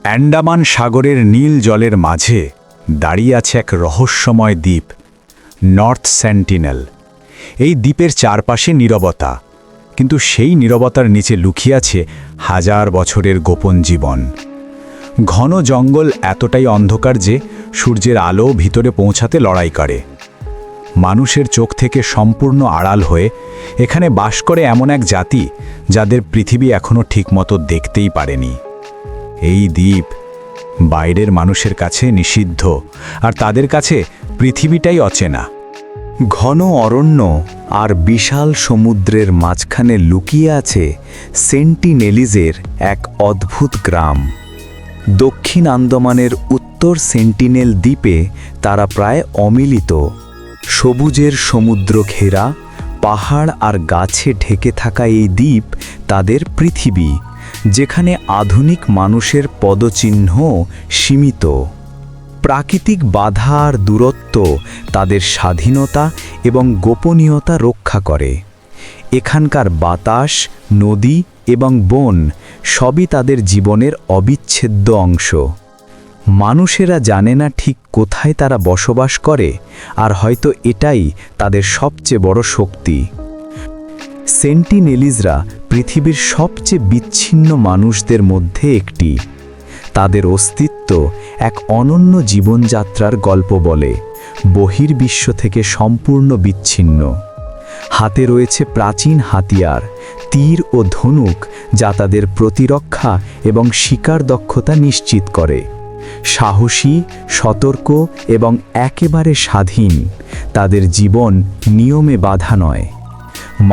অ্যান্ডামান সাগরের নীল জলের মাঝে দাঁড়িয়ে আছে এক রহস্যময় দ্বীপ, নর্থ সেন্টিনেল। এই দ্বীপের চারপাশে নীরবতা, কিন্তু সেই নীরবতার নিচে লুকিয়ে আছে হাজার বছরের গোপন জীবন। ঘন জঙ্গল এতটাই অন্ধকার যে সূর্যের আলো ভিতরে পৌঁছাতে লড়াই করে। মানুষের চোখ থেকে সম্পূর্ণ আড়াল হয়ে এখানে বাস করে এমন এক জাতি যাদের পৃথিবী এখনও ঠিকমতো দেখতেই পারেনি। এই দ্বীপ বাইরের মানুষের কাছে নিষিদ্ধ, আর তাদের কাছে পৃথিবীটাই অচেনা। ঘন অরণ্য আর বিশাল সমুদ্রের মাঝখানে লুকিয়ে আছে সেন্টিনেলিজের এক অদ্ভুত গ্রাম। দক্ষিণ আন্দামানের উত্তর সেন্টিনেল দ্বীপে তারা প্রায় অমিলিত। সবুজের সমুদ্র ঘেরা, পাহাড় আর গাছে ঢেকে থাকা এই দ্বীপ তাদের পৃথিবী, যেখানে আধুনিক মানুষের পদচিহ্ন সীমিত। প্রাকৃতিক বাধা আর দূরত্ব তাদের স্বাধীনতা এবং গোপনীয়তা রক্ষা করে। এখানকার বাতাস, নদী এবং বন সবই তাদের জীবনের অবিচ্ছেদ্য অংশ। মানুষেরা জানে না ঠিক কোথায় তারা বসবাস করে, আর হয়তো এটাই তাদের সবচেয়ে বড় শক্তি। সেন্টিনেলিজরা পৃথিবীর সবচেয়ে বিচ্ছিন্ন মানুষদের মধ্যে একটি। তাদের অস্তিত্ব এক অনন্য জীবনযাত্রার গল্প বলে, বহির্বিশ্ব থেকে সম্পূর্ণ বিচ্ছিন্ন। হাতে রয়েছে প্রাচীন হাতিয়ার, তীর ও ধনুক, যা তাদের প্রতিরক্ষা এবং শিকার দক্ষতা নিশ্চিত করে। সাহসী, সতর্ক এবং একেবারে স্বাধীন, তাদের জীবন নিয়মে বাধা নয়।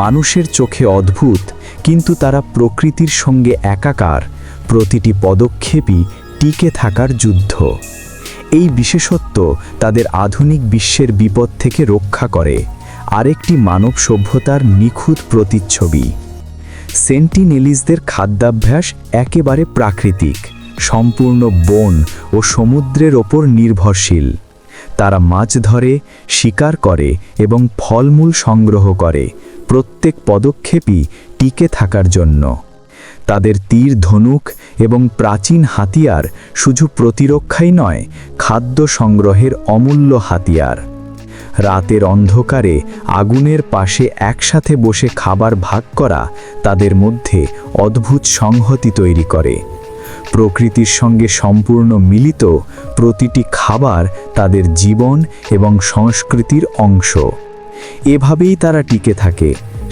মানুষের চোখে অদ্ভুত, কিন্তু তারা প্রকৃতির সঙ্গে একাকার। প্রতিটি পদক্ষেপই টিকে থাকার যুদ্ধ। এই বিশেষত্ব তাদের আধুনিক বিশ্বের বিপদ থেকে রক্ষা করে, আরেকটি মানব সভ্যতার নিখুঁত প্রতিচ্ছবি। সেন্টিনেলিজদের খাদ্যাভ্যাস একেবারে প্রাকৃতিক, সম্পূর্ণ বন ও সমুদ্রের ওপর নির্ভরশীল। তারা মাছ ধরে, শিকার করে এবং ফলমূল সংগ্রহ করে, প্রত্যেক পদক্ষেপই টিকে থাকার জন্য। তাদের তীর, ধনুক এবং প্রাচীন হাতিয়ার শুধু প্রতিরক্ষাই নয়, খাদ্য সংগ্রহের অমূল্য হাতিয়ার। রাতের অন্ধকারে আগুনের পাশে একসাথে বসে খাবার ভাগ করা তাদের মধ্যে অদ্ভুত সংহতি তৈরি করে। প্রকৃতির সঙ্গে সম্পূর্ণ মিলিত, প্রতিটি খাবার তাদের জীবন এবং সংস্কৃতির অংশ। এভাবেই তারা টিকে থাকে,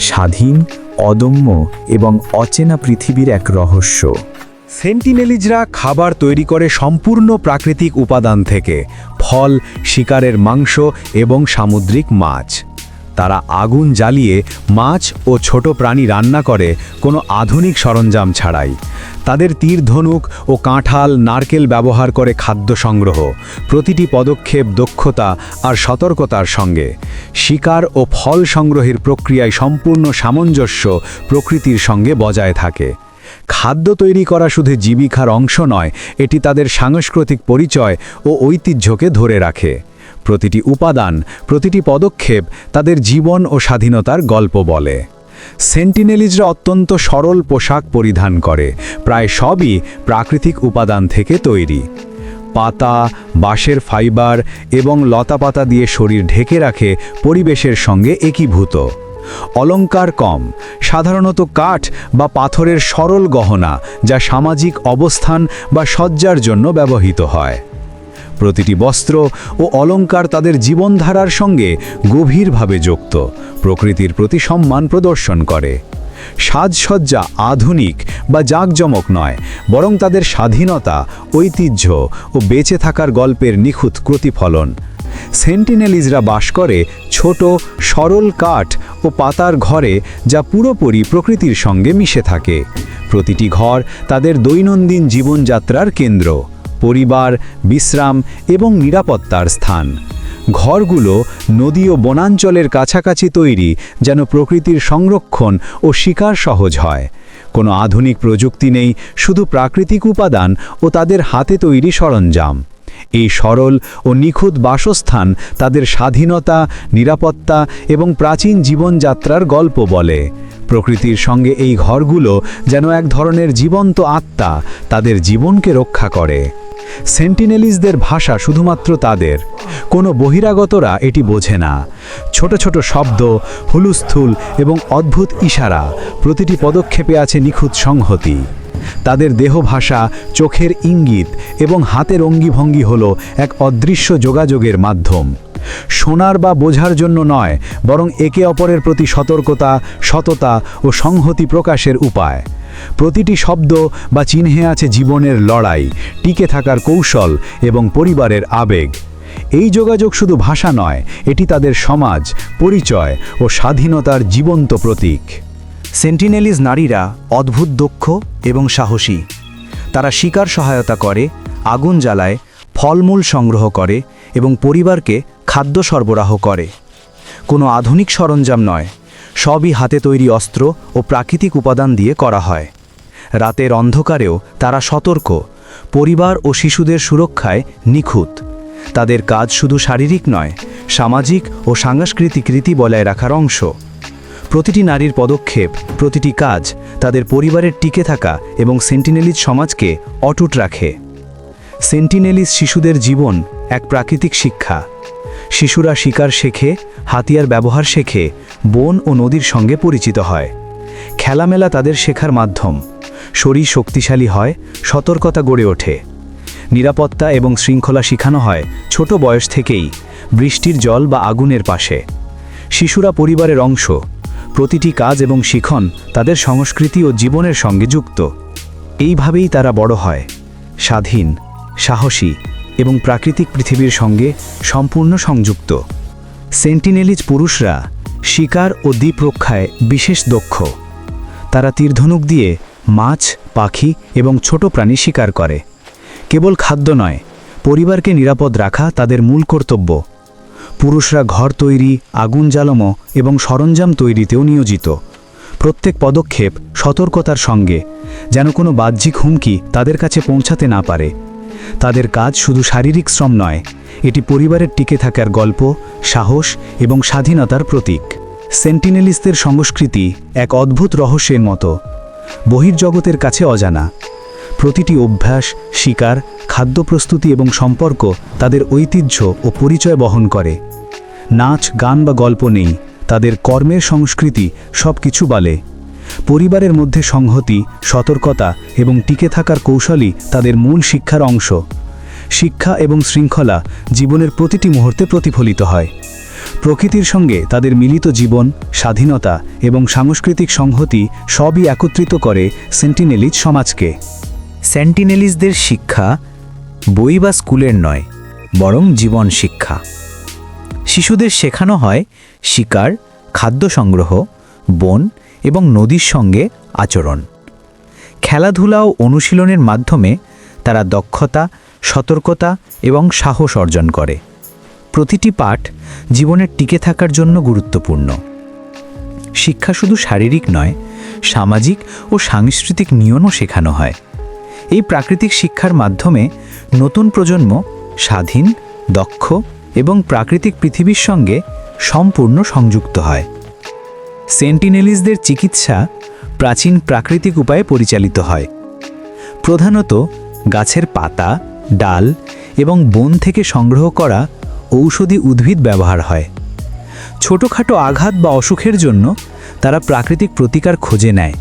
স্বাধীন, অদম্য এবং অচেনা পৃথিবীর এক রহস্য। সেন্টিনেলিজরা খাবার তৈরি করে সম্পূর্ণ প্রাকৃতিক উপাদান থেকে, ফল, শিকারের মাংস এবং সামুদ্রিক মাছ। তারা আগুন জ্বালিয়ে মাছ ও ছোট প্রাণী রান্না করে কোনো আধুনিক সরঞ্জাম ছাড়াই। তাদের তীর, ধনুক ও কাঁঠাল, নারকেল ব্যবহার করে খাদ্য সংগ্রহ, প্রতিটি পদক্ষেপ দক্ষতা আর সতর্কতার সঙ্গে। শিকার ও ফল সংগ্রহের প্রক্রিয়ায় সম্পূর্ণ সামঞ্জস্য প্রকৃতির সঙ্গে বজায় থাকে। খাদ্য তৈরি করা শুধু জীবিকার অংশ নয়, এটি তাদের সাংস্কৃতিক পরিচয় ও ঐতিহ্যকে ধরে রাখে। প্রতিটি উপাদান, প্রতিটি পদক্ষেপ তাদের জীবন ও স্বাধীনতার গল্প বলে। সেন্টিনেলিজরা অত্যন্ত সরল পোশাক পরিধান করে, প্রায় সবই প্রাকৃতিক উপাদান থেকে তৈরি। পাতা, বাঁশের ফাইবার এবং লতাপাতা দিয়ে শরীর ঢেকে রাখে, পরিবেশের সঙ্গে একীভূত। অলংকার কম, সাধারণত কাঠ বা পাথরের সরল গহনা, যা সামাজিক অবস্থান বা সজ্জার জন্য ব্যবহৃত হয়। প্রতিটি বস্ত্র ও অলংকার তাদের জীবনধারার সঙ্গে গভীরভাবে যুক্ত, প্রকৃতির প্রতি সম্মান প্রদর্শন করে। সাজসজ্জা আধুনিক বা জাঁকজমক নয়, বরং তাদের স্বাধীনতা, ঐতিহ্য ও বেঁচে থাকার গল্পের নিখুঁত প্রতিফলন। সেন্টিনেলিজরা বাস করে ছোট, সরল কাঠ ও পাতার ঘরে, যা পুরোপুরি প্রকৃতির সঙ্গে মিশে থাকে। প্রতিটি ঘর তাদের দৈনন্দিন জীবনযাত্রার কেন্দ্র, পরিবার, বিশ্রাম এবং নিরাপত্তার স্থান। ঘরগুলো নদী ও বনাঞ্চলের কাছাকাছি তৈরি, যেন প্রকৃতির সংরক্ষণ ও শিকার সহজ হয়। কোনো আধুনিক প্রযুক্তি নেই, শুধু প্রাকৃতিক উপাদান ও তাদের হাতে তৈরি সরঞ্জাম। এই সরল ও নিখুঁত বাসস্থান তাদের স্বাধীনতা, নিরাপত্তা এবং প্রাচীন জীবনযাত্রার গল্প বলে। প্রকৃতির সঙ্গে এই ঘরগুলো যেন এক ধরনের জীবন্ত আত্মা, তাদের জীবনকে রক্ষা করে। সেন্টিনেলিসদের ভাষা শুধুমাত্র তাদের, কোনো বহিরাগতরা এটি বোঝে না। ছোট ছোট শব্দ, হুলুস্থুল এবং অদ্ভুত ইশারা, প্রতিটি পদক্ষেপে আছে নিখুঁত সংহতি। তাদের দেহ ভাষা, চোখের ইঙ্গিত এবং হাতের অঙ্গিভঙ্গি হল এক অদৃশ্য যোগাযোগের মাধ্যম। শোনার বা বোঝার জন্য নয়, বরং একে অপরের প্রতি সতর্কতা, সততা ও সংহতি প্রকাশের উপায়। প্রতিটি শব্দ বা চিহ্নে আছে জীবনের লড়াই, টিকে থাকার কৌশল এবং পরিবারের আবেগ। এই যোগাযোগ শুধু ভাষা নয়, এটি তাদের সমাজ, পরিচয় ও স্বাধীনতার জীবন্ত প্রতীক। সেন্টিনেলিজ নারীরা অদ্ভুত দক্ষ এবং সাহসী। তারা শিকার সহায়তা করে, আগুন জ্বালায়, ফলমূল সংগ্রহ করে এবং পরিবারকে খাদ্য সরবরাহ করে। কোনো আধুনিক সরঞ্জাম নয়, সবই হাতে তৈরি অস্ত্র ও প্রাকৃতিক উপাদান দিয়ে করা হয়। রাতের অন্ধকারেও তারা সতর্ক, পরিবার ও শিশুদের সুরক্ষায় নিখুঁত। তাদের কাজ শুধু শারীরিক নয়, সামাজিক ও সাংস্কৃতিক রীতি বজায় রাখার অংশ। প্রতিটি নারীর পদক্ষেপ, প্রতিটি কাজ তাদের পরিবারের টিকে থাকা এবং সেন্টিনেলিজ সমাজকে অটুট রাখে। সেন্টিনেলিজ শিশুদের জীবন এক প্রাকৃতিক শিক্ষা। শিশুরা শিকার শেখে, হাতিয়ার ব্যবহার শেখে, বন ও নদীর সঙ্গে পরিচিত হয়। খেলামেলা তাদের শেখার মাধ্যম। শরীর শক্তিশালী হয়, সতর্কতা গড়ে ওঠে। নিরাপত্তা এবং শৃঙ্খলা শেখানো হয় ছোট বয়স থেকেই, বৃষ্টির জল বা আগুনের পাশে। শিশুরা পরিবারের অংশ। প্রতিটি কাজ এবং শিখন তাদের সংস্কৃতি ও জীবনের সঙ্গে যুক্ত। এইভাবেই তারা বড় হয়, স্বাধীন, সাহসী এবং প্রাকৃতিক পৃথিবীর সঙ্গে সম্পূর্ণ সংযুক্ত। সেন্টিনেলিজ পুরুষরা শিকার ও দ্বীপ রক্ষায় বিশেষ দক্ষ। তারা তীরধনুক দিয়ে মাছ, পাখি এবং ছোট প্রাণী শিকার করে। কেবল খাদ্য নয়, পরিবারকে নিরাপদ রাখা তাদের মূল কর্তব্য। পুরুষরা ঘর তৈরি, আগুন জ্বালানো এবং সরঞ্জাম তৈরিতেও নিয়োজিত। প্রত্যেক পদক্ষেপ সতর্কতার সঙ্গে, যেন কোনো বাহ্যিক হুমকি তাদের কাছে পৌঁছাতে না পারে। তাদের কাজ শুধু শারীরিক শ্রম নয়, এটি পরিবারের টিকে থাকার গল্প, সাহস এবং স্বাধীনতার প্রতীক। সেন্টিনেলিস্টদের সংস্কৃতি এক অদ্ভুত রহস্যের মতো, বহির্জগতের কাছে অজানা। প্রতিটি অভ্যাস, শিকার, খাদ্য প্রস্তুতি এবং সম্পর্ক তাদের ঐতিহ্য ও পরিচয় বহন করে। নাচ, গান বা গল্প নেই, তাদের কর্মের সংস্কৃতি সব কিছু বলে। পরিবারের মধ্যে সংহতি, সতর্কতা এবং টিকে থাকার কৌশলই তাদের মূল শিক্ষার অংশ। শিক্ষা এবং শৃঙ্খলা জীবনের প্রতিটি মুহূর্তে প্রতিফলিত হয়। প্রকৃতির সঙ্গে তাদের মিলিত জীবন, স্বাধীনতা এবং সাংস্কৃতিক সংহতি সবই একত্রিত করে সেন্টিনেলিজ সমাজকে। সেন্টিনেলিজদের শিক্ষা বই বা স্কুলের নয়, বরং জীবন শিক্ষা। শিশুদের শেখানো হয় শিকার, খাদ্য সংগ্রহ, বন এবং নদীর সঙ্গে আচরণ। খেলাধুলা ও অনুশীলনের মাধ্যমে তারা দক্ষতা, সতর্কতা এবং সাহস অর্জন করে। প্রতিটি পাঠ জীবনের টিকে থাকার জন্য গুরুত্বপূর্ণ। শিক্ষা শুধু শারীরিক নয়, সামাজিক ও সাংস্কৃতিক নিয়মও শেখানো হয়। এই প্রাকৃতিক শিক্ষার মাধ্যমে নতুন প্রজন্ম স্বাধীন, দক্ষ এবং প্রাকৃতিক পৃথিবীর সঙ্গে সম্পূর্ণ সংযুক্ত হয়। সেন্টিনেলিজদের চিকিৎসা প্রাচীন প্রাকৃতিক উপায়ে পরিচালিত হয়। প্রধানত গাছের পাতা, ডাল এবং বন থেকে সংগ্রহ করা ঔষধি উদ্ভিদ ব্যবহার হয়। ছোটখাটো আঘাত বা অসুখের জন্য তারা প্রাকৃতিক প্রতিকার খুঁজে নেয়,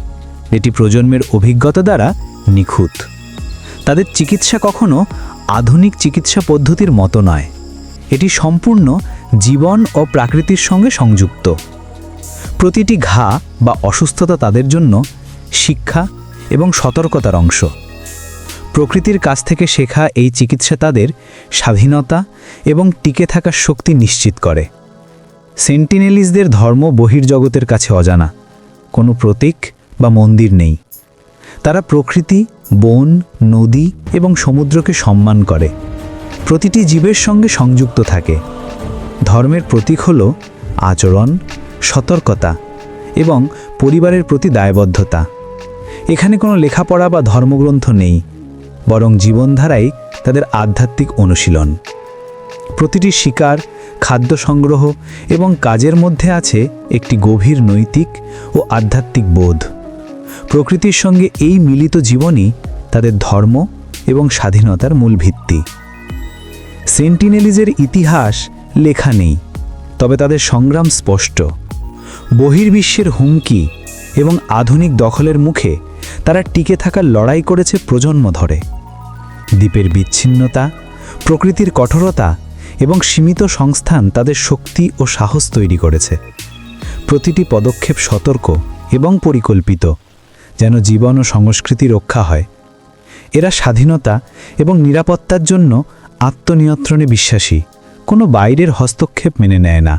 এটি প্রজন্মের অভিজ্ঞতা দ্বারা নিখুঁত। তাদের চিকিৎসা কখনো আধুনিক চিকিৎসা পদ্ধতির মতো নয়, এটি সম্পূর্ণ জীবন ও প্রকৃতির সঙ্গে সংযুক্ত। প্রতিটি ঘা বা অসুস্থতা তাদের জন্য শিক্ষা এবং সতর্কতার অংশ। প্রকৃতির কাছ থেকে শেখা এই চিকিৎসা তাদের স্বাধীনতা এবং টিকে থাকার শক্তি নিশ্চিত করে। সেন্টিনেলিজদের ধর্ম বহির্জগতের কাছে অজানা, কোনো প্রতীক বা মন্দির নেই। তারা প্রকৃতি, বন, নদী এবং সমুদ্রকে সম্মান করে। প্রতিটি জীবের সঙ্গে সংযুক্ত থাকে। ধর্মের প্রতীক হল আচরণ, সতর্কতা এবং পরিবারের প্রতি দায়বদ্ধতা। এখানে কোনো লেখাপড়া বা ধর্মগ্রন্থ নেই, বরং জীবনধারাই তাদের আধ্যাত্মিক অনুশীলন। প্রতিটি শিকার, খাদ্য সংগ্রহ এবং কাজের মধ্যে আছে একটি গভীর নৈতিক ও আধ্যাত্মিক বোধ। প্রকৃতির সঙ্গে এই মিলিত জীবনই তাদের ধর্ম এবং স্বাধীনতার মূল ভিত্তি। সেন্টিনেলিজের ইতিহাস লেখা নেই, তবে তাদের সংগ্রাম স্পষ্ট। বহির্বিশ্বের হুমকি এবং আধুনিক দখলের মুখে তারা টিকে থাকার লড়াই করেছে প্রজন্ম ধরে। দ্বীপের বিচ্ছিন্নতা, প্রকৃতির কঠোরতা এবং সীমিত সংস্থান তাদের শক্তি ও সাহস তৈরি করেছে। প্রতিটি পদক্ষেপ সতর্ক এবং পরিকল্পিত, যেন জীবন ও সংস্কৃতি রক্ষা হয়। এরা স্বাধীনতা এবং নিরাপত্তার জন্য আত্মনিয়ন্ত্রণে বিশ্বাসী, কোনো বাইরের হস্তক্ষেপ মেনে নেয় না।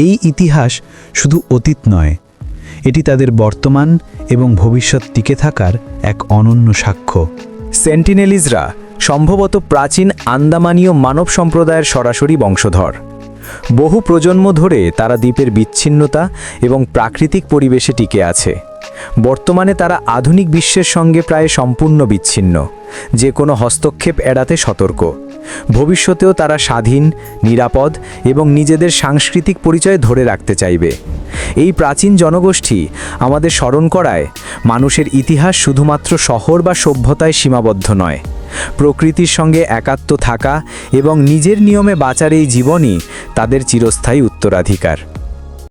এই ইতিহাস শুধু অতীত নয়, এটি তাদের বর্তমান এবং ভবিষ্যৎ টিকে থাকার এক অনন্য সাক্ষ্য। সেন্টিনেলিজরা সম্ভবত প্রাচীন আন্দামানীয় মানব সম্প্রদায়ের সরাসরি বংশধর। বহু প্রজন্ম ধরে তারা দ্বীপের বিচ্ছিন্নতা এবং প্রাকৃতিক পরিবেশে টিকে আছে। বর্তমানে তারা আধুনিক বিশ্বের সঙ্গে প্রায় সম্পূর্ণ বিচ্ছিন্ন, যে কোনো হস্তক্ষেপ এড়াতে সতর্ক। ভবিষ্যতেও তারা স্বাধীন, নিরাপদ এবং নিজেদের সাংস্কৃতিক পরিচয় ধরে রাখতে চাইবে। এই প্রাচীন জনগোষ্ঠী আমাদের স্মরণ করায় মানুষের ইতিহাস শুধুমাত্র শহর বা সভ্যতায় সীমাবদ্ধ নয়। প্রকৃতির সঙ্গে একাত্ম থাকা এবং নিজের নিয়মে বাঁচার এই জীবনই তাদের চিরস্থায়ী উত্তরাধিকার।